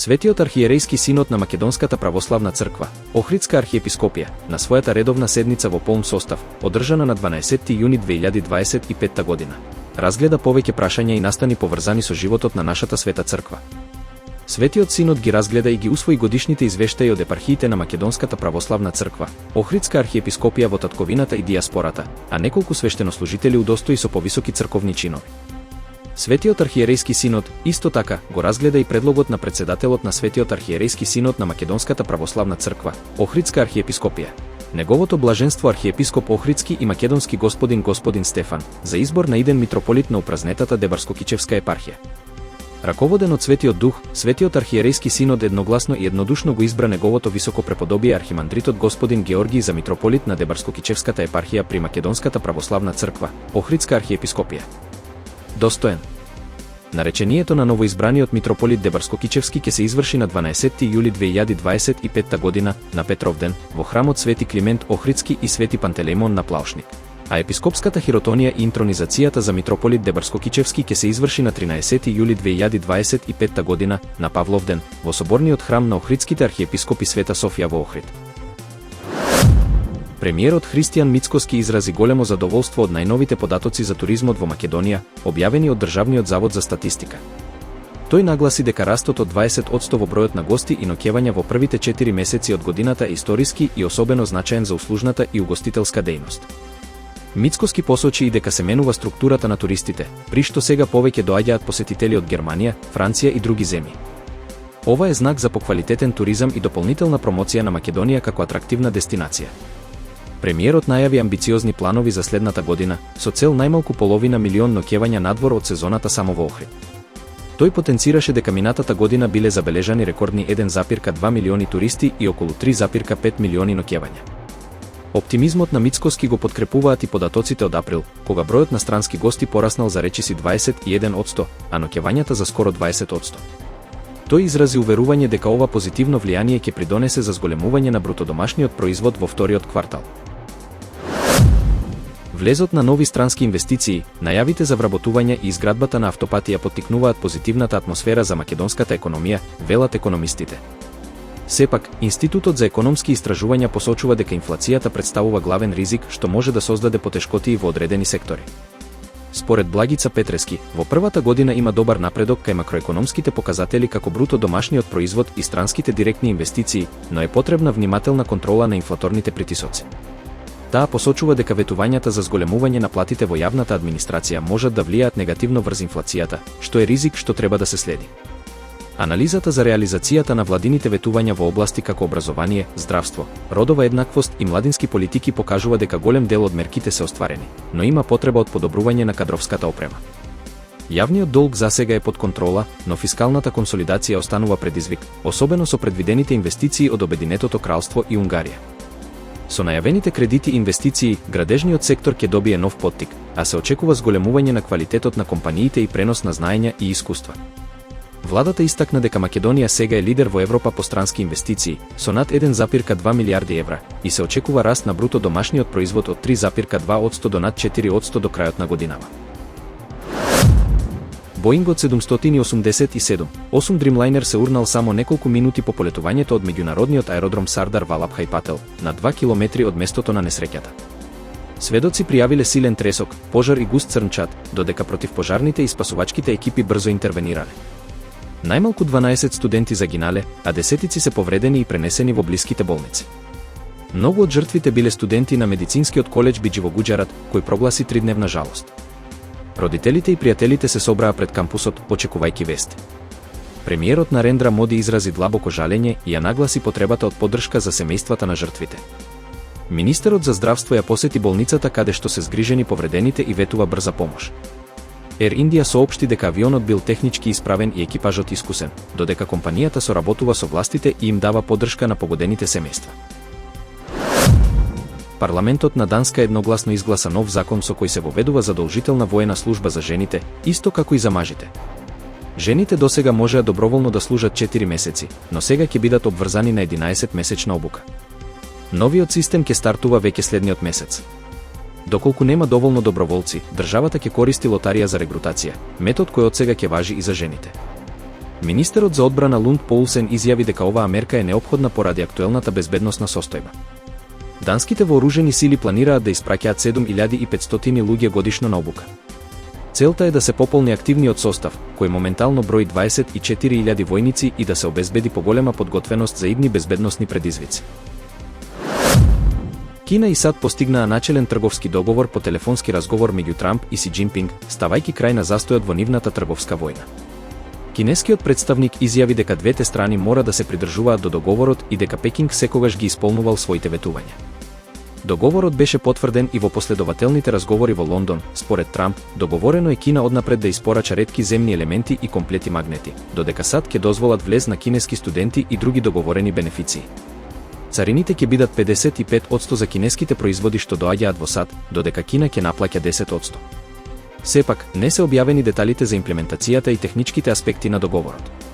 Светиот архиерејски синод на Македонската православна црква, Охридска архиепископија, на својата редовна седница во полн состав, одржана на 12 јуни 2025 година, разгледа повеќе прашања и настани поврзани со животот на нашата света црква. Светиот синод ги разгледа и ги усвои годишните извештаи од епархиите на Македонската православна црква, Охридска архиепископија во татковината и диаспората, а неколку свештенослужители удостои со повисоки црковни чинови. Светиот архиерејски синод исто така го разгледа и предлогот на председателот на Светиот архиерејски синод на Македонската православна црква, Охридска архиепископија, неговото блаженство архиепископ Охридски и македонски господин Стефан, за избор на иден митрополит на упразнетата Дебарско-Кичевска епархија. Раководен од Светиот Дух, Светиот архиерејски синод едногласно и еднодушно го избра неговото високо преподобие архимандритот господин Георгиј за митрополит на Дебарско-Кичевската епархија при Македонската православна црква, Охридска архиепископија. Достоен. Наречението на новоизбраниот митрополит Дебарско-Кичевски ќе се изврши на 12 јули 2025 година на Петровден во храмот Свети Климент Охридски и Свети Пантелеймон на Плаушник, а епископската хиротонија и интронизацијата за митрополит Дебарско-Кичевски ќе се изврши на 13 јули 2025 година на Павловден во соборниот храм на Охридските архиепископи Света Софија во Охрид. Премиерот Христијан Мицкоски изрази големо задоволство од најновите податоци за туризмот во Македонија, објавени од Државниот завод за статистика. Тој нагласи дека растот од 20% во бројот на гости и ноќевања во првите 4 месеци од годината е историски и особено значаен за услужната и угостителска дејност. Мицкоски посочи и дека се менува структурата на туристите, при што сега повеќе доаѓаат посетители од Германија, Франција и други земји. Ова е знак за поквалитетен туризам и дополнителна промоција на Македонија како атрактивна дестинација. Премиерот најави амбициозни планови за следната година, со цел најмалку половина милион ноќевања надвор од сезоната само во Охрид. Тој потенцираше дека минатата година биле забележани рекордни 1,2 милиони туристи и околу 3,5 милиони ноќевања. Оптимизмот на Мицкоски го подкрепуваат и податоците од април, кога бројот на странски гости пораснал за речиси 21%, а ноќевањата за скоро 20%. Тој изрази уверување дека ова позитивно влијание ќе придонесе за зголемување на брутодомашниот производ во вториот квартал. Влезот на нови странски инвестиции, најавите за вработување и изградбата на автопатија поттикнуваат позитивната атмосфера за македонската економија, велат економистите. Сепак, Институтот за економски истражувања посочува дека инфлацијата представува главен ризик што може да создаде потешкотии во одредени сектори. Според Благица Петрески, во првата година има добар напредок кај макроекономските показатели како бруто домашниот производ и странските директни инвестиции, но е потребна внимателна контрола на инфлаторните притисоци. Таа посочува дека ветувањата за зголемување на платите во јавната администрација можат да влијаат негативно врз инфлацијата, што е ризик што треба да се следи. Анализата за реализацијата на владините ветувања во области како образование, здравство, родова еднаквост и младински политики покажува дека голем дел од мерките се остварени, но има потреба од подобрување на кадровската опрема. Јавниот долг засега е под контрола, но фискалната консолидација останува предизвик, особено со предвидените инвестиции од Обединетото кралство и Унгарија. Со најавените кредити и инвестиции, градежниот сектор ќе добие нов поттик, а се очекува зголемување на квалитетот на компаниите и пренос на знаења и искуства. Владата истакна дека Македонија сега е лидер во Европа по странски инвестиции, со над 1,2 милиарди евра, и се очекува раст на бруто домашниот производ од 3,2% до над 4% до крајот на годинава. Боингот 787, 8 Dreamliner се урнал само неколку минути по полетувањето од меѓународниот аеродром Сардар Валабхај Пател, на 2 километри од местото на несреќата. Сведоци пријавиле силен тресок, пожар и густ црнчат, додека противпожарните и спасувачките екипи брзо интервенирале. Најмалку 12 студенти загинале, а десетици се повредени и пренесени во блиските болници. Многу од жртвите биле студенти на медицинскиот колеџ Биџи во Гуџарат, кој прогласи 3-дневна жалост. Родителите и пријателите се собраа пред кампусот, очекувајќи вести. Премиерот Нарендра Моди изрази длабоко жалење и ја нагласи потребата од поддршка за семејствата на жртвите. Министерот за здравство ја посети болницата каде што се згрижени повредените и ветува брза помош. Air India соопшти дека авионот бил технички исправен и екипажот искусен, додека компанијата соработува со властите и им дава поддршка на погодените семејства. Парламентот на Данска едногласно изгласа нов закон со кој се воведува задолжителна воена служба за жените, исто како и за мажите. Жените досега можеа доброволно да служат 4 месеци, но сега ќе бидат обврзани на 11-месечна обука. Новиот систем ќе стартува веќе следниот месец. Доколку нема доволно доброволци, државата ќе користи лотарија за регрутација, метод кој одсега ќе важи и за жените. Министерот за одбрана Лунд Поулсен изјави дека оваа мерка е неопходна поради актуелната безбедносна состојба. Данските вооружени сили планираат да испраќаат 7500 луѓе годишно на обука. Целта е да се пополни активниот состав, кој моментално брои 24.000 војници и да се обезбеди поголема подготвеност за идни безбедносни предизвици. Кина и САД постигнаа начелен трговски договор по телефонски разговор меѓу Трамп и Си Џинпинг, ставајќи крај на застојот во нивната трговска војна. Кинескиот представник изјави дека двете страни мора да се придржуваат до договорот и дека Пекинг секогаш ги исполнувал своите ветувања. Договорот беше потврден и во последователните разговори во Лондон. Според Трамп, договорено е Кина однапред да испорача ретки земни елементи и комплети магнети, додека САД ќе дозволат влез на кинески студенти и други договорени бенефиции. Царините ќе бидат 55% за кинеските производи што доаѓаат во САД, додека Кина ќе наплаќа 10%. Сепак, не се објавени деталите за имплементацијата и техничките аспекти на договорот.